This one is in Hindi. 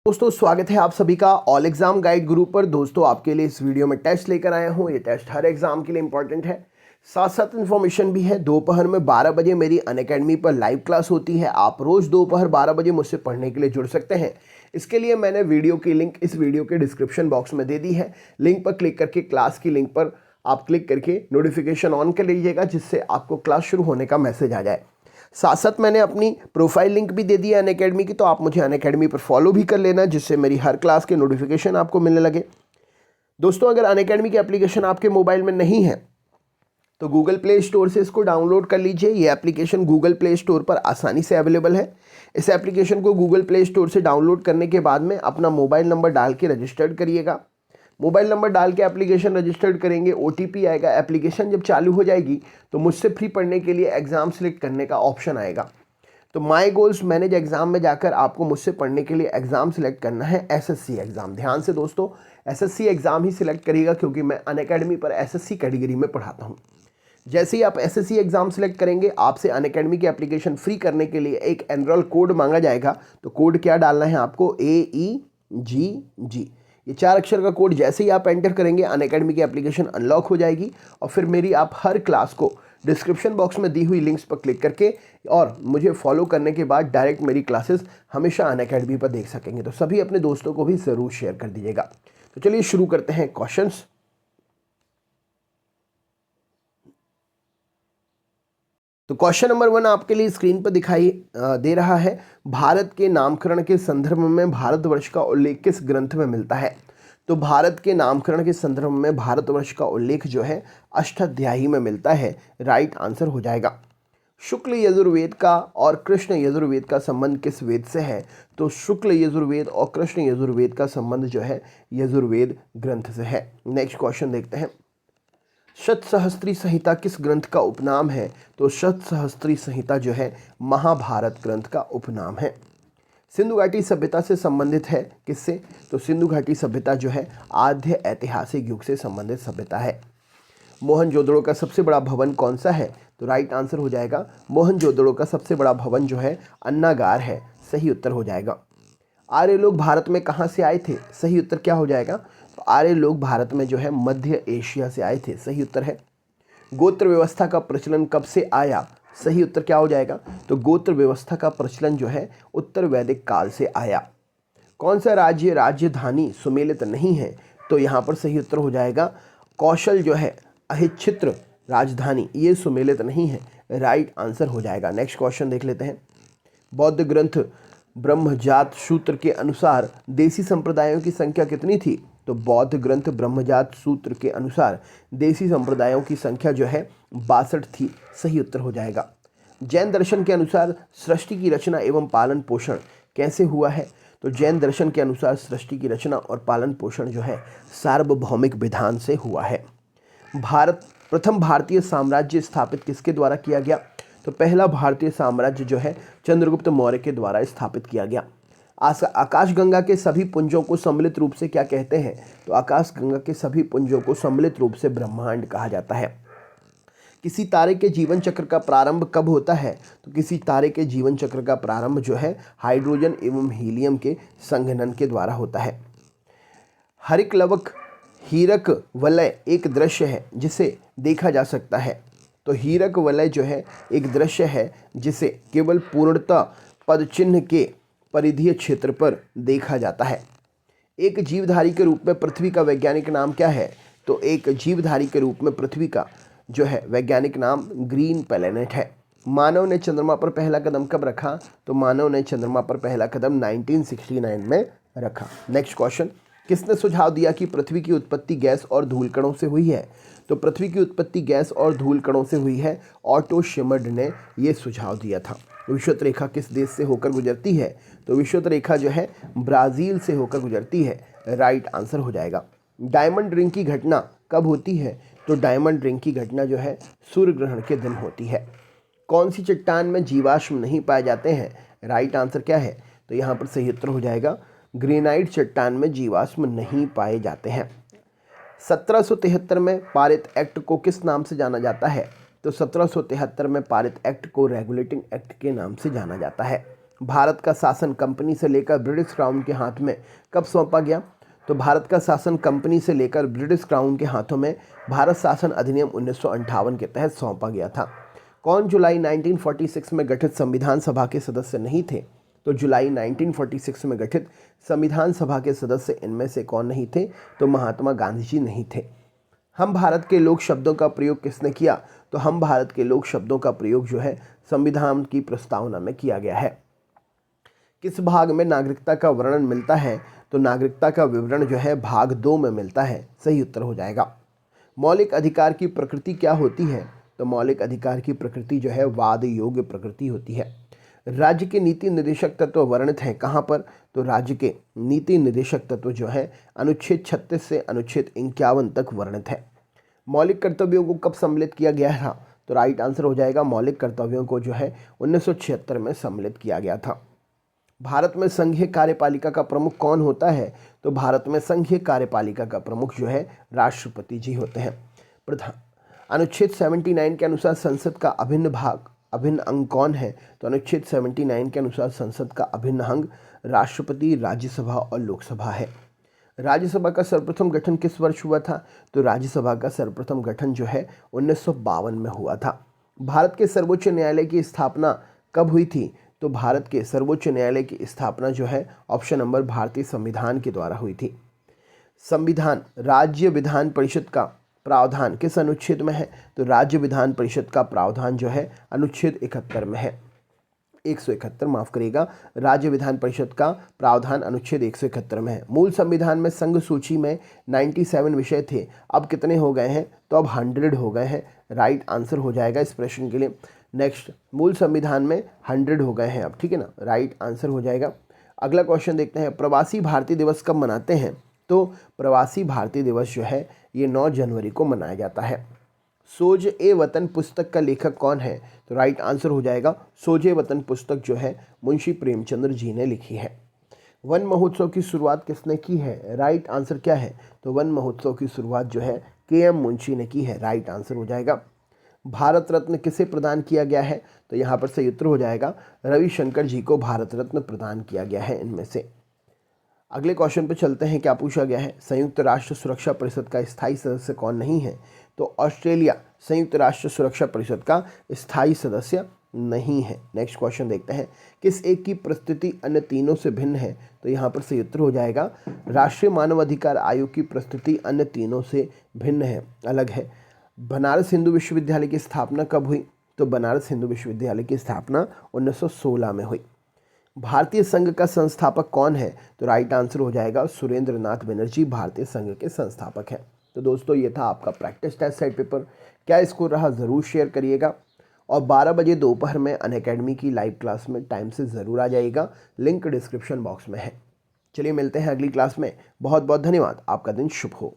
दोस्तों स्वागत है आप सभी का ऑल एग्जाम गाइड गुरु पर। दोस्तों आपके लिए इस वीडियो में टेस्ट लेकर आया हूं। ये टेस्ट हर एग्जाम के लिए इंपॉर्टेंट है, साथ साथ इन्फॉर्मेशन भी है। दोपहर में 12 बजे मेरी अनअकैडमी पर लाइव क्लास होती है। आप रोज़ दोपहर 12 बजे मुझसे पढ़ने के लिए जुड़ सकते हैं। इसके लिए मैंने वीडियो की लिंक इस वीडियो के डिस्क्रिप्शन बॉक्स में दे दी है। लिंक पर क्लिक करके क्लास की लिंक पर आप क्लिक करके नोटिफिकेशन ऑन कर लीजिएगा, जिससे आपको क्लास शुरू होने का मैसेज आ जाए। साथ साथ मैंने अपनी प्रोफाइल लिंक भी दे दी है अनअकैडमी की, तो आप मुझे अनअकैडमी पर फॉलो भी कर लेना, जिससे मेरी हर क्लास के नोटिफिकेशन आपको मिलने लगे। दोस्तों अगर अनअकैडमी की एप्लीकेशन आपके मोबाइल में नहीं है तो गूगल प्ले स्टोर से इसको डाउनलोड कर लीजिए। ये एप्लीकेशन गूगल प्ले स्टोर पर आसानी से अवेलेबल है। इस एप्लीकेशन को गूगल प्ले स्टोर से डाउनलोड करने के बाद में अपना मोबाइल नंबर डाल के रजिस्टर्ड करिएगा। मोबाइल नंबर डाल के एप्लीकेशन रजिस्टर्ड करेंगे, ओटीपी आएगा। एप्लीकेशन जब चालू हो जाएगी तो मुझसे फ्री पढ़ने के लिए एग्ज़ाम सेलेक्ट करने का ऑप्शन आएगा। तो माई गोल्स मैनेज एग्ज़ाम में जाकर आपको मुझसे पढ़ने के लिए एग्ज़ाम सेलेक्ट करना है, एसएससी एग्ज़ाम। ध्यान से दोस्तों, एसएससी एग्ज़ाम ही सिलेक्ट करिएगा, क्योंकि मैं अनअकैडमी पर एसएससी कैटेगरी में पढ़ाता हूँ। जैसे ही आप एसएससी एग्ज़ाम सेलेक्ट करेंगे, आपसे अनअकैडमी की एप्लीकेशन फ्री करने के लिए एक एनरोल कोड मांगा जाएगा। तो कोड क्या डालना है आपको? AEGG। ये 4 अक्षर का कोड जैसे ही आप एंटर करेंगे, अनअकैडमी की एप्लीकेशन अनलॉक हो जाएगी। और फिर मेरी आप हर क्लास को डिस्क्रिप्शन बॉक्स में दी हुई लिंक्स पर क्लिक करके और मुझे फॉलो करने के बाद डायरेक्ट मेरी क्लासेस हमेशा अनअकैडमी पर देख सकेंगे। तो सभी अपने दोस्तों को भी ज़रूर शेयर कर दीजिएगा। तो चलिए शुरू करते हैं क्वेश्चंस। तो क्वेश्चन नंबर 1 आपके लिए स्क्रीन पर दिखाई दे रहा है। भारत के नामकरण के संदर्भ में भारतवर्ष का उल्लेख किस ग्रंथ में मिलता है? तो भारत के नामकरण के संदर्भ में भारतवर्ष का उल्लेख जो है अष्टाध्यायी में मिलता है। राइट आंसर हो जाएगा। शुक्ल यजुर्वेद का और कृष्ण यजुर्वेद का संबंध किस वेद से है? तो शुक्ल यजुर्वेद और कृष्ण यजुर्वेद का संबंध जो है यजुर्वेद ग्रंथ से है। नेक्स्ट क्वेश्चन देखते हैं। शतसहस्त्री संहिता किस ग्रंथ का उपनाम है? तो शतसहस्त्री संहिता जो है महाभारत ग्रंथ का उपनाम है। सिंधु घाटी सभ्यता से संबंधित है किससे? तो सिंधु घाटी सभ्यता जो है आद्य ऐतिहासिक युग से संबंधित सभ्यता है। मोहनजोदड़ो का सबसे बड़ा भवन कौन सा है? तो राइट आंसर हो जाएगा मोहनजोदड़ो का सबसे बड़ा भवन जो है अन्नागार है। सही उत्तर हो जाएगा। आर्य लोग भारत में कहाँ से आए थे? सही उत्तर क्या हो जाएगा? तो आर्य लोग भारत में जो है मध्य एशिया से आए थे। सही उत्तर है। गोत्र व्यवस्था का प्रचलन कब से आया? सही उत्तर क्या हो जाएगा? तो गोत्र व्यवस्था का प्रचलन जो है उत्तर वैदिक काल से आया। कौन सा राज्य राजधानी सुमेलित नहीं है? तो यहाँ पर सही उत्तर हो जाएगा कौशल जो है अहिच्छित्र राजधानी, ये सुमेलित नहीं है। राइट आंसर हो जाएगा। नेक्स्ट क्वेश्चन देख लेते हैं। बौद्ध ग्रंथ ब्रह्मजात सूत्र के अनुसार देसी संप्रदायों की संख्या कितनी थी? तो बौद्ध ग्रंथ ब्रह्मजात सूत्र के अनुसार देसी संप्रदायों की संख्या जो है 62 थी। सही उत्तर हो जाएगा। जैन दर्शन के अनुसार सृष्टि की रचना एवं पालन पोषण कैसे हुआ है? तो जैन दर्शन के अनुसार सृष्टि की रचना और पालन पोषण जो है सार्वभौमिक विधान से हुआ है। प्रथम भारतीय साम्राज्य स्थापित किसके द्वारा किया गया? तो पहला भारतीय साम्राज्य जो है चंद्रगुप्त मौर्य के द्वारा स्थापित किया गया। आकाशगंगा के सभी पुंजों को सम्मिलित रूप से क्या कहते हैं? तो आकाशगंगा के सभी पुंजों को सम्मिलित रूप से ब्रह्मांड कहा जाता है। किसी तारे के जीवन चक्र का प्रारंभ कब होता है? तो किसी तारे के जीवन चक्र का प्रारंभ जो है हाइड्रोजन एवं हीलियम के संघनन के द्वारा होता है। हरिकलवक हीरक वलय एक दृश्य है जिसे देखा जा सकता है। तो हीरक वलय जो है एक दृश्य है जिसे केवल पूर्णतः पद चिन्ह के परिधीय क्षेत्र पर देखा जाता है। एक जीवधारी के रूप में पृथ्वी का वैज्ञानिक नाम क्या है? तो एक जीवधारी के रूप में पृथ्वी का जो है वैज्ञानिक नाम ग्रीन प्लैनेट है। मानव ने चंद्रमा पर पहला कदम कब रखा? तो मानव ने चंद्रमा पर पहला कदम 1969 में रखा। Next question. किसने सुझाव दिया कि पृथ्वी की उत्पत्ति गैस और धूल कणों से हुई है? तो पृथ्वी की उत्पत्ति गैस और धूल कणों से हुई है। ऑटो शिमर्ड ने यह सुझाव दिया था। विषुवत रेखा किस देश से होकर गुजरती है? तो विषुवत रेखा जो है ब्राज़ील से होकर गुजरती है। राइट आंसर हो जाएगा। डायमंड रिंग की घटना कब होती है? तो डायमंड रिंग की घटना जो है सूर्य ग्रहण के दिन होती है। कौन सी चट्टान में जीवाश्म नहीं पाए जाते हैं? राइट आंसर क्या है? तो यहाँ पर सही उत्तर हो जाएगा ग्रेनाइट चट्टान में जीवाश्म नहीं पाए जाते हैं। 1773 में पारित एक्ट को किस नाम से जाना जाता है? तो 1773 में पारित एक्ट को रेगुलेटिंग एक्ट के नाम से जाना जाता है। भारत का शासन कंपनी से लेकर ब्रिटिश क्राउन के हाथ में कब सौंपा गया? तो भारत का शासन कंपनी से लेकर ब्रिटिश क्राउन के हाथों में भारत शासन अधिनियम 1958 के तहत सौंपा गया था। कौन जुलाई 1946 में गठित संविधान सभा के सदस्य नहीं थे? तो जुलाई 1946 में गठित संविधान सभा के सदस्य इनमें से कौन नहीं थे? तो महात्मा गांधी जी नहीं थे। हम भारत के लोक शब्दों का प्रयोग किसने किया? तो हम भारत के लोक शब्दों का प्रयोग जो है संविधान की प्रस्तावना में किया गया है। किस भाग में नागरिकता का वर्णन मिलता है? तो नागरिकता का विवरण जो है भाग 2 में मिलता है। सही उत्तर हो जाएगा। मौलिक अधिकार की प्रकृति क्या होती है? तो मौलिक अधिकार की प्रकृति जो है वाद योग्य प्रकृति होती है। राज्य के नीति निर्देशक तत्व वर्णित हैं कहाँ पर? तो राज्य के नीति निर्देशक तत्व जो है अनुच्छेद 36 से अनुच्छेद 51 तक वर्णित है। मौलिक कर्तव्यों को कब सम्मिलित किया गया था? तो राइट आंसर हो जाएगा मौलिक कर्तव्यों को जो है 1976 में सम्मिलित किया गया था। भारत में संघीय कार्यपालिका का प्रमुख कौन होता है? तो भारत में संघीय कार्यपालिका का प्रमुख जो है राष्ट्रपति जी होते हैं। प्रधान अनुच्छेद 79 के अनुसार संसद का अभिन्न अंग कौन है? तो अनुच्छेद 79 के अनुसार संसद का अभिन्न अंग राष्ट्रपति, राज्यसभा और लोकसभा है। राज्यसभा का सर्वप्रथम गठन किस वर्ष हुआ था? तो राज्यसभा का सर्वप्रथम गठन जो है 1952 में हुआ था। भारत के सर्वोच्च न्यायालय की स्थापना कब हुई थी? तो भारत के सर्वोच्च न्यायालय की स्थापना जो है ऑप्शन नंबर भारतीय संविधान के द्वारा हुई थी। संविधान राज्य विधान परिषद का प्रावधान किस अनुच्छेद में है? तो राज्य विधान परिषद का प्रावधान जो है अनुच्छेद 71 में है। 171 माफ करिएगा, राज्य विधान परिषद का प्रावधान अनुच्छेद 171 में है। मूल संविधान में संघ सूची में 97 विषय थे, अब कितने हो गए हैं? तो अब 100 हो गए हैं। राइट आंसर हो जाएगा इस प्रश्न के लिए। नेक्स्ट, मूल संविधान में 100 हो गए हैं अब, ठीक है ना, राइट आंसर हो जाएगा। अगला क्वेश्चन देखते हैं, प्रवासी भारतीय दिवस कब मनाते हैं? तो प्रवासी भारतीय दिवस जो है ये 9 जनवरी को मनाया जाता है। सोज ए वतन पुस्तक का लेखक कौन है? तो राइट आंसर हो जाएगा सोज ए वतन पुस्तक जो है मुंशी प्रेमचंद्र जी ने लिखी है। वन महोत्सव की शुरुआत किसने की है? राइट आंसर क्या है? तो वन महोत्सव की शुरुआत जो है के.एम. मुंशी ने की है। राइट आंसर हो जाएगा। भारत रत्न किसे प्रदान किया गया है? तो यहाँ पर सही उत्तर हो जाएगा रविशंकर जी को भारत रत्न प्रदान किया गया है इनमें से। अगले क्वेश्चन पे चलते हैं, क्या पूछा गया है? संयुक्त राष्ट्र सुरक्षा परिषद का स्थायी सदस्य कौन नहीं है? तो ऑस्ट्रेलिया संयुक्त राष्ट्र सुरक्षा परिषद का स्थायी सदस्य नहीं है। नेक्स्ट क्वेश्चन देखते हैं, किस एक की प्रस्तुति अन्य तीनों से भिन्न है? तो यहाँ पर सही उत्तर हो जाएगा राष्ट्रीय मानवाधिकार आयोग की प्रस्तुति अन्य तीनों से भिन्न है, अलग है। बनारस हिंदू विश्वविद्यालय की स्थापना कब हुई? तो बनारस हिंदू विश्वविद्यालय की स्थापना 1916 में हुई। भारतीय संघ का संस्थापक कौन है? तो राइट आंसर हो जाएगा सुरेंद्र नाथ बनर्जी भारतीय संघ के संस्थापक हैं। तो दोस्तों ये था आपका प्रैक्टिस टेस्ट साइड पेपर। क्या स्कोर रहा ज़रूर शेयर करिएगा, और 12 बजे दोपहर में अनअकैडमी की लाइव क्लास में टाइम से ज़रूर आ जाइएगा, लिंक डिस्क्रिप्शन बॉक्स में है। चलिए मिलते हैं अगली क्लास में। बहुत बहुत धन्यवाद, आपका दिन शुभ हो।